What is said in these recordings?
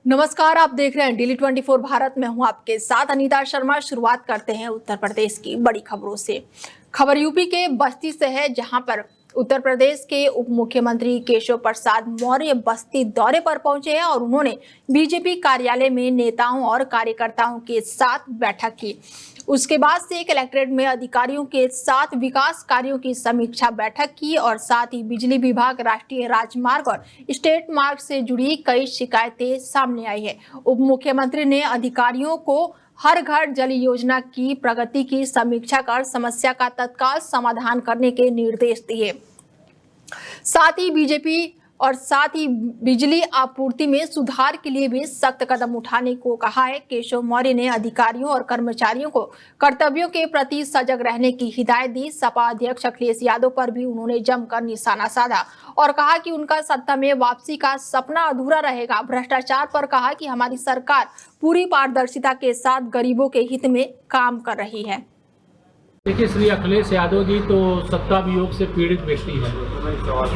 नमस्कार, आप देख रहे हैं डेली 24 भारत में हूं आपके साथ अनीता शर्मा। शुरुआत करते हैं उत्तर प्रदेश की बड़ी खबरों से। खबर यूपी के बस्ती से है, जहां पर उत्तर प्रदेश के उप मुख्यमंत्री केशव प्रसाद मौर्य बस्ती दौरे पर पहुंचे हैं और उन्होंने बीजेपी कार्यालय में नेताओं और कार्यकर्ताओं के साथ बैठक की। उसके बाद से कलेक्ट्रेट में अधिकारियों के साथ विकास कार्यों की समीक्षा बैठक की और साथ ही बिजली विभाग, राष्ट्रीय राजमार्ग और स्टेट मार्ग से जुड़ी कई शिकायतें सामने आई है। उप मुख्यमंत्री ने अधिकारियों को हर घर जल योजना की प्रगति की समीक्षा कर समस्या का तत्काल समाधान करने के निर्देश दिए। साथ ही बिजली आपूर्ति में सुधार के लिए भी सख्त कदम उठाने को कहा है। केशव मौर्य ने अधिकारियों और कर्मचारियों को कर्तव्यों के प्रति सजग रहने की हिदायत दी। सपा अध्यक्ष अखिलेश यादव पर भी उन्होंने जमकर निशाना साधा और कहा कि उनका सत्ता में वापसी का सपना अधूरा रहेगा। भ्रष्टाचार पर कहा कि हमारी सरकार पूरी पारदर्शिता के साथ गरीबों के हित में काम कर रही है। देखिए, श्री अखिलेश यादव जी तो सत्ता वियोग से पीड़ित व्यक्ति है।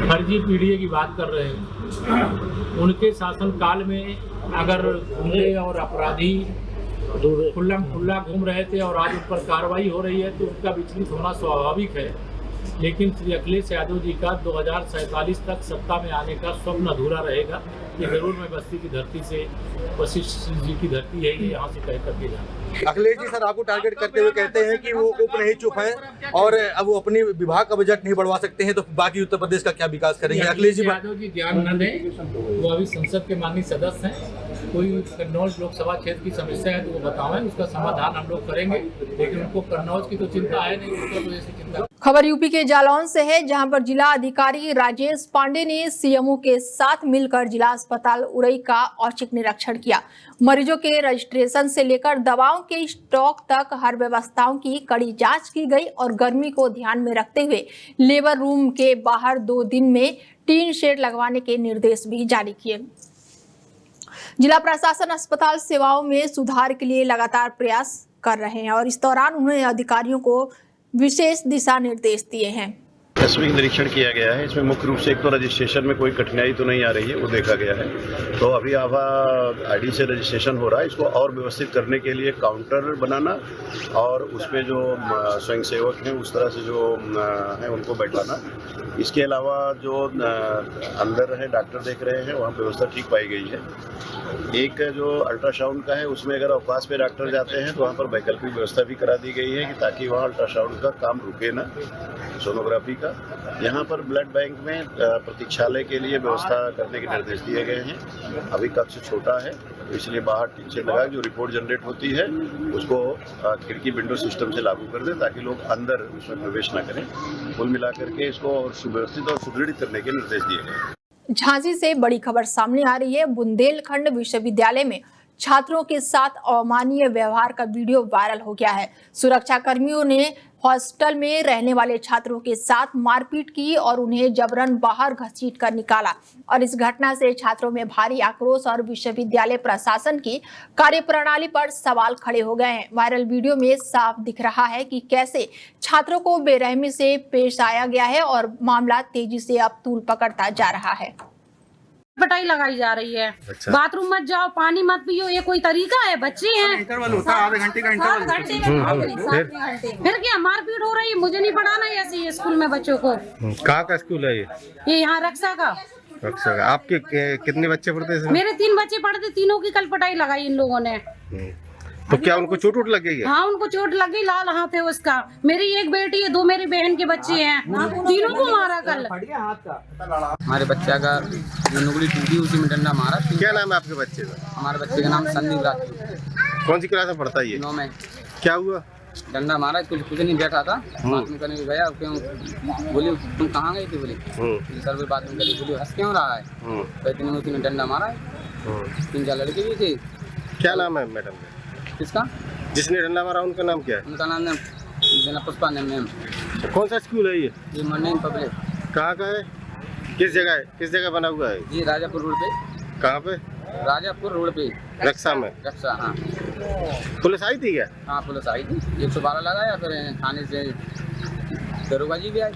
फर्जी पीढ़ी की बात कर रहे हैं। उनके शासनकाल में अगर गुंडे और अपराधी खुल्ला घूम रहे थे और आज उन पर कार्रवाई हो रही है तो उनका विचलित होना स्वाभाविक है। लेकिन श्री अखिलेश यादव जी का 2047 तक सत्ता में आने का स्वप्न अधूरा रहेगा। ये जरूर मैं बस्ती की धरती से, वशिष्ठ जी की धरती है, ये यहाँ से कह करके जाना। अखिलेश जी सर आपको टारगेट करते हुए कहते हैं कि वो उप नहीं चुप हैं और अब वो अपने विभाग का बजट नहीं बढ़वा सकते हैं, तो बाकी उत्तर प्रदेश का क्या विकास करेंगे? अखिलेश जी यादव जी ध्यान न दें, वो अभी संसद के माननीय सदस्य हैं। कोई कन्नौज लोकसभा क्षेत्र की समस्या है तो वो बताएं, उसका समाधान हम लोग करेंगे। लेकिन उनको कन्नौज की तो चिंता है नहीं, उत्तर प्रदेश की चिंता। खबर यूपी के जालौन से है, जहां पर जिला अधिकारी राजेश पांडे ने सीएमओ के साथ मिलकर जिला अस्पताल उरई का औचक निरीक्षण किया। मरीजों के रजिस्ट्रेशन से लेकर दवाओं के स्टॉक तक हर व्यवस्थाओं की कड़ी जांच की गई और गर्मी को ध्यान में रखते हुए लेबर रूम के बाहर 2 दिन में टीन शेड लगवाने के निर्देश भी जारी किए। जिला प्रशासन अस्पताल सेवाओं में सुधार के लिए लगातार प्रयास कर रहे हैं और इस दौरान उन्होंने अधिकारियों को विशेष दिशा निर्देश दिए हैं। तस्वीर निरीक्षण किया गया है। इसमें मुख्य रूप से एक तो रजिस्ट्रेशन में कोई कठिनाई तो नहीं आ रही है, वो देखा गया है। तो अभी आभा आईडी से रजिस्ट्रेशन हो रहा है। इसको और व्यवस्थित करने के लिए काउंटर बनाना और उसमें जो स्वयंसेवक हैं उस तरह से जो है उनको बैठाना। इसके अलावा जो अंदर है डॉक्टर देख रहे हैं, वहाँ व्यवस्था ठीक पाई गई है। एक जो अल्ट्रासाउंड का है उसमें अगर अवकाश पे डॉक्टर जाते हैं तो वहाँ पर वैकल्पिक व्यवस्था भी करा दी गई है कि ताकि वहाँ अल्ट्रासाउंड का काम रुके ना, सोनोग्राफी का। यहाँ पर ब्लड बैंक में प्रतीक्षालय के लिए व्यवस्था करने के निर्देश दिए गए हैं। अभी कक्ष छोटा है इसलिए बाहर टीन शेड लगा जो रिपोर्ट जनरेट होती है उसको खिड़की विंडो सिस्टम से लागू कर दें ताकि लोग अंदर उसमें प्रवेश न करें। कुल मिलाकर के इसको और सुव्यवस्थित और सुदृढ़ करने के निर्देश दिए गए। झांसी से बड़ी खबर सामने आ रही है। बुंदेलखंड विश्वविद्यालय में छात्रों के साथ अमानवीय व्यवहार का वीडियो वायरल हो गया है। सुरक्षा कर्मियों ने हॉस्टल में रहने वाले छात्रों के साथ मारपीट की और उन्हें जबरन बाहर घसीट कर निकाला और इस घटना से छात्रों में भारी आक्रोश और विश्वविद्यालय प्रशासन की कार्यप्रणाली पर सवाल खड़े हो गए हैं। वायरल वीडियो में साफ दिख रहा है कि कैसे छात्रों को बेरहमी से पेश आया गया है और मामला तेजी से अब तूल पकड़ता जा रहा है। पटाई लगाई जा रही है। अच्छा। बाथरूम मत जाओ, पानी मत पियो, ये कोई तरीका है? बच्चे हैं। इंटरवल होता है आधे घंटे का इंटरवल। फिर क्या मारपीट हो रही है? मुझे नहीं पढ़ाना ऐसे स्कूल में बच्चों को। कहाँ का स्कूल है ये यहाँ रक्षा का। रक्षा का। आपके कितने बच्चे पढ़ते हैं? मेरे 3 बच्चे पढ़ते, तीनों की कल पटाई लगाई इन लोगों ने। तो क्या उनको चोट वोट लग गई है? हाँ, उनको चोट लग गई, लाल हाथ है उसका। मेरी एक बेटी है, 2 मेरी बहन के बच्चे हैं, तीनों को मारा कल। हमारे बच्चा का जो नुगली टूटी उसी में डंडा मारा। क्या नाम है आपके बच्चे का? हमारे बच्चे का नाम संदीप राजपूत। कौन सी क्लास में पढ़ता है ये? 9 में। क्या हुआ? डंडा मारा, कुछ नहीं बैठा था, बाथरूम करने गया। क्यों बोली तुम कहाँ गई थी? बोली सर बाथरूम करने। बोली हंस क्यों रहा है? कहते नहीं उसी ने डंडा मारा है। 3-4 लड़के भी थे। क्या नाम है मैडम? किसका? जिसने डंडा मारा उनका नाम क्या है? उनका नाम पुष्पा मैम। कौन सा स्कूल है ये? ये मॉर्निंग पब्लिक। कहाँ का है? किस जगह बना हुआ है? जी राजापुर रोड पे। कहाँ पे? राजापुर रोड पे, रक्षा में। रक्षा, हाँ। पुलिस आई थी क्या? हाँ पुलिस आई थी। 112 लगाया, फिर थाने से दरोगा जी भी आए।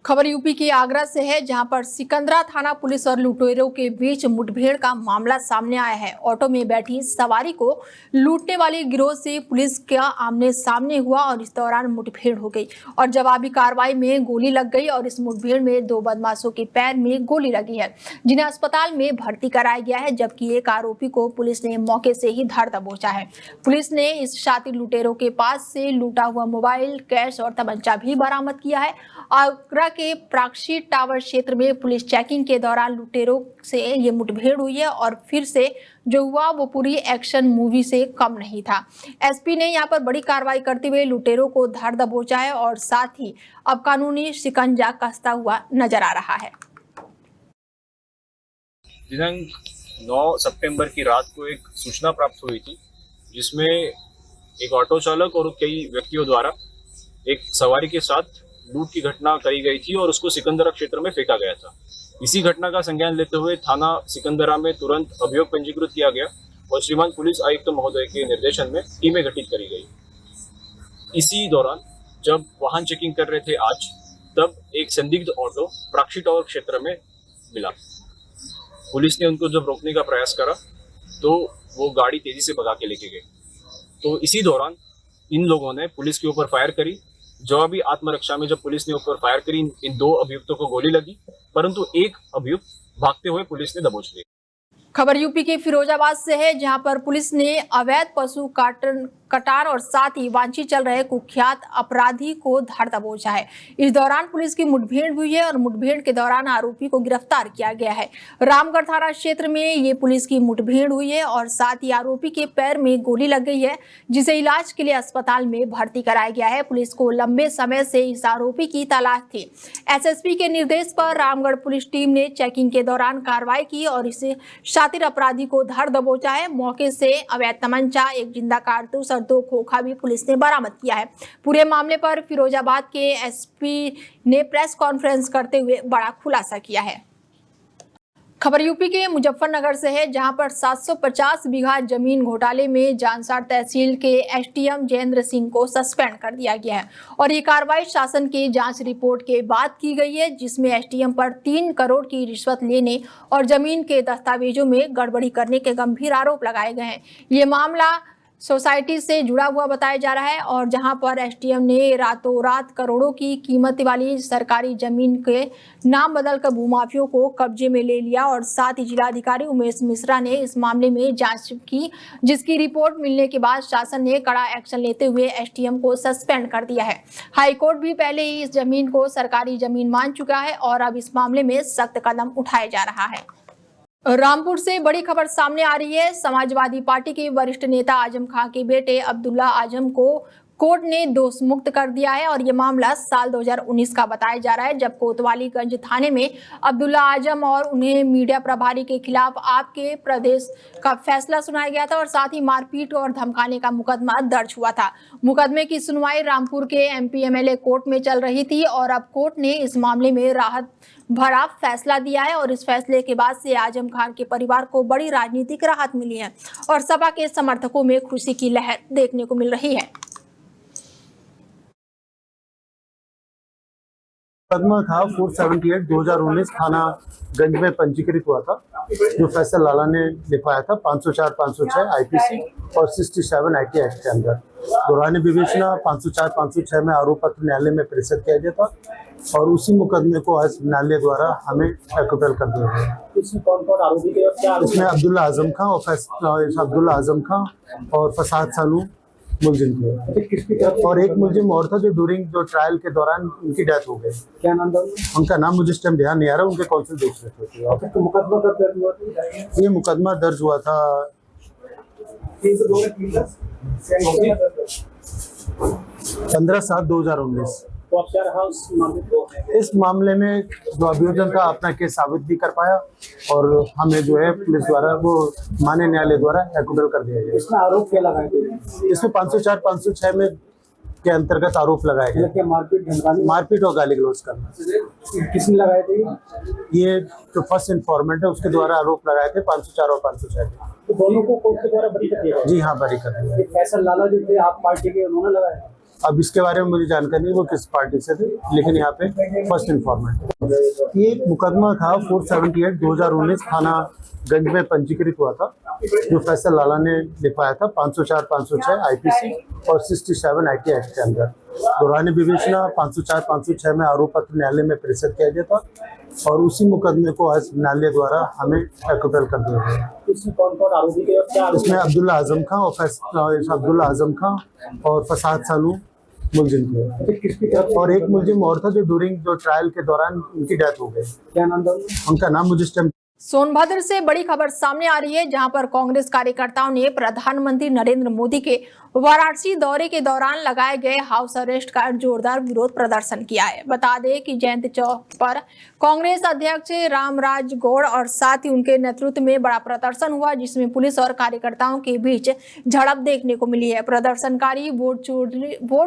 खबर यूपी के आगरा से है, जहां पर सिकंदरा थाना पुलिस और लुटेरों के बीच मुठभेड़ का मामला सामने आया है। ऑटो में बैठी सवारी को लूटने वाले गिरोह से पुलिस का आमने सामने हुआ और इस दौरान मुठभेड़ हो गई और जवाबी कार्रवाई में गोली लग गई और इस मुठभेड़ में 2 बदमाशों के पैर में गोली लगी है, जिन्हें अस्पताल में भर्ती कराया गया है, जबकि एक आरोपी को पुलिस ने मौके से ही धर दबोचा है। पुलिस ने इस शातिर लुटेरों के पास से लूटा हुआ मोबाइल, कैश और तमंचा भी बरामद किया है। आगरा के प्राक्षी टावर क्षेत्र में पुलिस चेकिंग के दौरान लुटेरों से ये मुठभेड़ हुई है और फिर से जो हुआ वो पूरी एक्शन मूवी से कम नहीं था। एसपी ने यहाँ पर बड़ी कार्रवाई करते हुए लुटेरों को धर दबोचा है और साथ ही अब कानूनी शिकंजा कसता हुआ नजर आ रहा है। दिनांक 9 सितंबर की रात को एक सूचना प्राप्त हुई थी, जिसमें एक ऑटो चालक और कई व्यक्तियों द्वारा एक सवारी के साथ लूट की घटना करी गई थी और उसको सिकंदरा क्षेत्र में फेंका गया था। इसी घटना का संज्ञान लेते हुए थाना सिकंदरा में तुरंत अभियोग पंजीकृत किया गया और श्रीमान पुलिस आयुक्त महोदय के निर्देशन में टीमें गठित करी गई। इसी दौरान जब वाहन चेकिंग कर रहे थे आज, तब एक संदिग्ध ऑटो प्राक्षी टावर क्षेत्र में मिला। पुलिस ने उनको जब रोकने का प्रयास करा तो वो गाड़ी तेजी से भगा के लेके गए। तो इसी दौरान इन लोगों ने पुलिस के ऊपर फायर करी। जवाबी आत्मरक्षा में जब पुलिस ने ऊपर फायर करी, इन 2 अभियुक्तों को गोली लगी, परंतु एक अभियुक्त भागते हुए पुलिस ने दबोच लिया। खबर यूपी के फिरोजाबाद से है, जहां पर पुलिस ने अवैध पशु कटार और साथ ही वांछित चल रहे कुख्यात अपराधी को धर दबोचा है। इस दौरान पुलिस की मुठभेड़ हुई है और मुठभेड़ के दौरान आरोपी को गिरफ्तार किया गया है। रामगढ़ थाना क्षेत्र में ये पुलिस की मुठभेड़ हुई है और साथ ही आरोपी के पैर में गोली लग गई है, जिसे इलाज के लिए अस्पताल में भर्ती कराया गया है। पुलिस को लंबे समय से इस आरोपी की तलाश थी। एसएसपी के निर्देश पर रामगढ़ पुलिस टीम ने चेकिंग के दौरान कार्रवाई की और इसे शातिर अपराधी को धर दबोचा है। मौके से अवैध तमंचा, एक जिंदा कारतूस और 2 खोखा भी पुलिस ने बरामद किया है। पूरे मामले पर फिरोजाबाद के एसपी ने प्रेस कॉन्फ्रेंस करते हुए बड़ा खुलासा किया है। खबर यूपी के मुजफ्फरनगर से है, जहां पर 750 बीघा जमीन घोटाले में जानसार तहसील के एसडीएम जयेंद्र सिंह को सस्पेंड कर दिया गया है और ये कार्रवाई शासन की जांच रिपोर्ट के बाद की गई है, जिसमें एसडीएम पर 3 करोड़ की रिश्वत लेने और जमीन के दस्तावेजों में गड़बड़ी करने के गंभीर आरोप लगाए गए हैं। ये मामला सोसाइटी से जुड़ा हुआ बताया जा रहा है और जहां पर एसडीएम ने रातों रात करोड़ों की कीमत वाली सरकारी जमीन के नाम बदलकर भूमाफियों को कब्जे में ले लिया और साथ ही जिलाधिकारी उमेश मिश्रा ने इस मामले में जांच की, जिसकी रिपोर्ट मिलने के बाद शासन ने कड़ा एक्शन लेते हुए एसडीएम को सस्पेंड कर दिया है। हाईकोर्ट भी पहले ही इस जमीन को सरकारी जमीन मान चुका है और अब इस मामले में सख्त कदम उठाया जा रहा है। रामपुर से बड़ी खबर सामने आ रही है। समाजवादी पार्टी के वरिष्ठ नेता आजम खां के बेटे अब्दुल्ला आजम को कोर्ट ने दोष मुक्त कर दिया है और ये मामला साल 2019 का बताया जा रहा है, जब कोतवालीगंज थाने में अब्दुल्ला आजम और उन्हें मीडिया प्रभारी के खिलाफ आपके प्रदेश का फैसला सुनाया गया था और साथ ही मारपीट और धमकाने का मुकदमा दर्ज हुआ था। मुकदमे की सुनवाई रामपुर के एमपी एमएलए कोर्ट में चल रही थी और अब कोर्ट ने इस मामले में राहत भरा फैसला दिया है और इस फैसले के बाद से आजम खान के परिवार को बड़ी राजनीतिक राहत मिली है और सपा के समर्थकों में खुशी की लहर देखने को मिल रही है। मुकदमा था 478 2019 थाना गंज में पंजीकृत हुआ था, जो फैसल लाला ने लिखवाया था 504 506 आईपीसी और 67 आईटी एक्ट के अंदर। दौरान विवेचना 504 506 में आरोप पत्र न्यायालय में प्रेषित किया गया था और उसी मुकदमे को आज न्यायालय द्वारा हमें एक्विटल कर दिया गया। इसमें कौन-कौन आरोपी थे? इसमें अब्दुल्ला आजम खां और फसाद सानू मुलजिम थे और एक मुलजिम और था जो ड्यूरिंग जो ट्रायल के दौरान उनकी डेथ हो गई। क्या नाम था उनका? नाम मुझे इस टाइम ध्यान नहीं आ रहा, उनके कौंसिल देख रहे थे। तो मुकदमा कब दर्ज हुआ था? ये मुकदमा दर्ज हुआ था 15/7/2019। तो आप क्या रहा उस मामले को? इस मामले में जो अभियोजन था अपना केस साबित भी कर पाया और हमें जो है पुलिस द्वारा वो माननीय न्यायालय द्वारा एक्विटल कर दिया गया। इसमें आरोप क्या लगाए गए? इसमें 504 506 में के अंतर्गत आरोप लगाए गए। मारपीट और गाली गलौज करना। किसने लगाए थे? ये जो फर्स्ट इन्फॉर्मेंट है उसके द्वारा आरोप लगाए थे 504 और 506। तो दोनों को कोर्ट के द्वारा बरी कर दिया? जी हाँ, बरी कर दिया। फैसल लाला जो थे आप पार्टी के, उन्होंने लगाया? अब इसके बारे में मुझे जानकारी नहीं वो किस पार्टी से थे, लेकिन यहाँ पे फर्स्ट इन्फॉर्मेट। ये मुकदमा था 478 2019 थाना गंज में पंजीकृत हुआ था, जो फैसल लाला ने लिखवाया था 504 506 आईपीसी और 67 आईटी एक्ट के अंदर। दौरान विवेचना 504 506 में आरोप पत्र न्यायालय में प्रेषित किया गया था और उसी मुकदमे को आज न्यायालय द्वारा हमें एक्विटल कर दिया गया। इसमें कौन कौन आरोपी थे? इसमें अब्दुल्ला आजम खां और फसाद सानू मुलजिम थे और एक मुलजिम और था जो ड्यूरिंग जो ट्रायल के दौरान उनकी डेथ हो गई। क्या नाम था उनका? नाम मुझे इस टाइम। सोनभद्र से बड़ी खबर सामने आ रही है, जहां पर कांग्रेस कार्यकर्ताओं ने प्रधानमंत्री नरेंद्र मोदी के वाराणसी दौरे के दौरान लगाए गए हाउस अरेस्ट का जोरदार विरोध प्रदर्शन किया है। बता दें कि जयंती चौक पर कांग्रेस अध्यक्ष रामराज गौड़ और साथ ही उनके नेतृत्व में बड़ा प्रदर्शन हुआ, जिसमें पुलिस और कार्यकर्ताओं के बीच झड़प देखने को मिली है। प्रदर्शनकारी वोट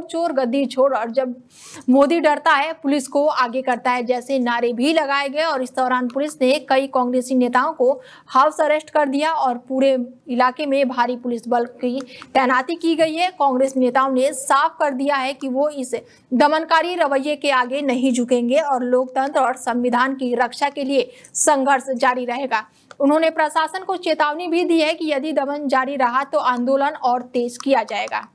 चोर गद्दी छोड़ और जब मोदी डरता है पुलिस को आगे करता है जैसे नारे भी लगाए गए और इस दौरान पुलिस ने कई कांग्रेसी नेताओं को हाउस अरेस्ट कर दिया और पूरे इलाके में भारी पुलिस बल की तैनाती की गई है। कांग्रेस नेताओं ने साफ कर दिया है कि वो इस दमनकारी रवैये के आगे नहीं झुकेंगे और लोकतंत्र और संविधान की रक्षा के लिए संघर्ष जारी रहेगा। उन्होंने प्रशासन को चेतावनी भी दी है कि यदि दमन जारी रहा तो आंदोलन और तेज किया जाएगा।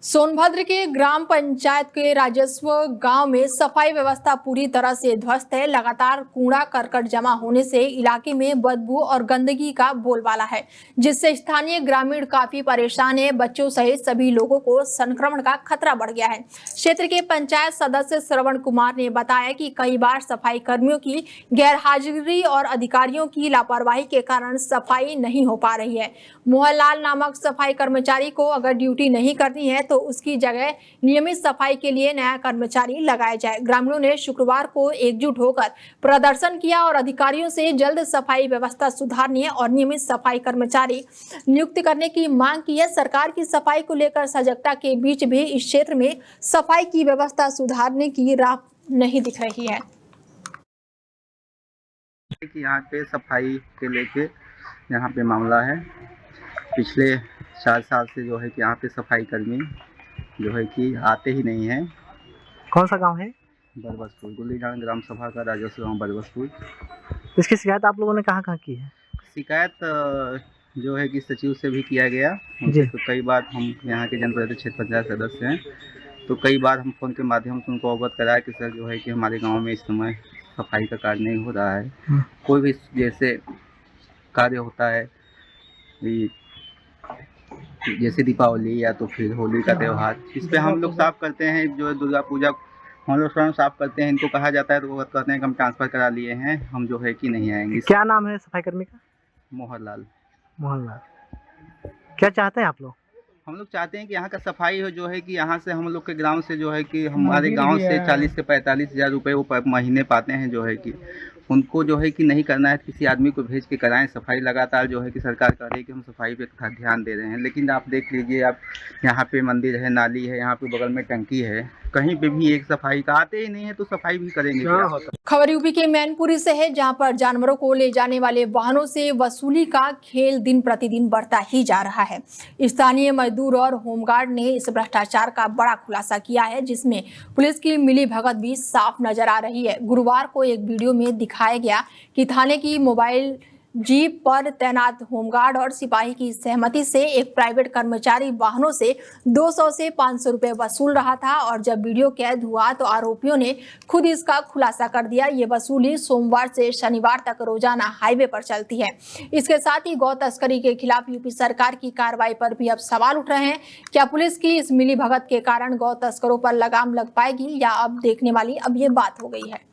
सोनभद्र के ग्राम पंचायत के राजस्व गांव में सफाई व्यवस्था पूरी तरह से ध्वस्त है। लगातार कूड़ा करकट जमा होने से इलाके में बदबू और गंदगी का बोलबाला है, जिससे स्थानीय ग्रामीण काफी परेशान है। बच्चों सहित सभी लोगों को संक्रमण का खतरा बढ़ गया है। क्षेत्र के पंचायत सदस्य श्रवण कुमार ने बताया कि कई बार सफाई कर्मियों की गैरहाजिरी और अधिकारियों की लापरवाही के कारण सफाई नहीं हो पा रही है। मोहनलाल नामक सफाई कर्मचारी को अगर ड्यूटी नहीं करनी है तो उसकी जगह नियमित सफाई के लिए नया कर्मचारी लगाया जाए। ग्रामीणों ने शुक्रवार को एकजुट होकर प्रदर्शन किया और अधिकारियों से जल्द सफाई व्यवस्था सुधारने और नियमित सफाई कर्मचारी नियुक्त करने की मांग की है। सरकार की सफाई को लेकर सजगता के बीच भी इस क्षेत्र में सफाई की व्यवस्था सुधारने की राह नहीं दिख रही है। यहाँ पे सफाई के लेके यहाँ पे मामला है। पिछले 4 साल से जो है कि यहाँ पे सफाई कर्मी जो है कि आते ही नहीं है। कौन सा गांव है? बरबसपुर, गुल्लीडांड ग्राम सभा का राजस्व गाँव बरबसपुर। इसकी शिकायत आप लोगों ने कहाँ की है? शिकायत जो है कि सचिव से भी किया गया। तो कई बार हम यहाँ के जनप्रतिनिधि क्षेत्र पंचायत सदस्य हैं, तो कई बार हम फोन के माध्यम से उनको अवगत कराया कि सर जो है कि हमारे गाँव में इस समय सफाई का कार्य नहीं हो रहा है। कोई भी जैसे कार्य होता है जैसे दीपावली या तो फिर होली का त्यौहार, इस पे हम लोग साफ करते हैं। जो है दुर्गा पूजा हम लोग स्वयं साफ करते हैं। इनको कहा जाता है तो वो कहते हैं कि हम ट्रांसफ़र करा लिए हैं, हम जो है कि नहीं आएंगे। क्या नाम है सफाई कर्मी का? मोहनलाल। क्या चाहते हैं आप लोग? हम लोग चाहते हैं कि यहाँ का सफाई हो, जो है कि यहाँ से हम लोग के ग्राम से जो है कि हमारे गांव से 40 से 45 हज़ार रुपये वो महीने पाते हैं, जो है कि उनको जो है कि नहीं करना है, किसी आदमी को भेज के कराएं सफाई। लगातार जो है कि सरकार कह रही है कि हम सफाई पे ध्यान दे रहे हैं, लेकिन आप देख लीजिए, आप यहाँ पे मंदिर है, नाली है, यहाँ पे बगल में टंकी है, कहीं पे भी एक सफाई का आते ही नहीं है, तो सफाई भी करेंगे क्या? खबर यूपी के मैनपुरी से है, जहां पर जानवरों को ले जाने वाले वाहनों से वसूली का खेल दिन प्रतिदिन बढ़ता ही जा रहा है। स्थानीय मजदूर और होमगार्ड ने इस भ्रष्टाचार का बड़ा खुलासा किया है, जिसमें पुलिस की मिलीभगत भी साफ नजर आ रही है। गुरुवार को एक वीडियो में दिखाया गया कि थाने की मोबाइल जीप पर तैनात होमगार्ड और सिपाही की सहमति से एक प्राइवेट कर्मचारी वाहनों से 200 से 500 रुपए वसूल रहा था और जब वीडियो कैद हुआ तो आरोपियों ने खुद इसका खुलासा कर दिया। ये वसूली सोमवार से शनिवार तक रोजाना हाईवे पर चलती है। इसके साथ ही गौ तस्करी के खिलाफ यूपी सरकार की कार्रवाई पर भी अब सवाल उठ रहे हैं। क्या पुलिस की इस मिलीभगत के कारण गौ तस्करों पर लगाम लग पाएगी या अब देखने वाली अब ये बात हो गई है।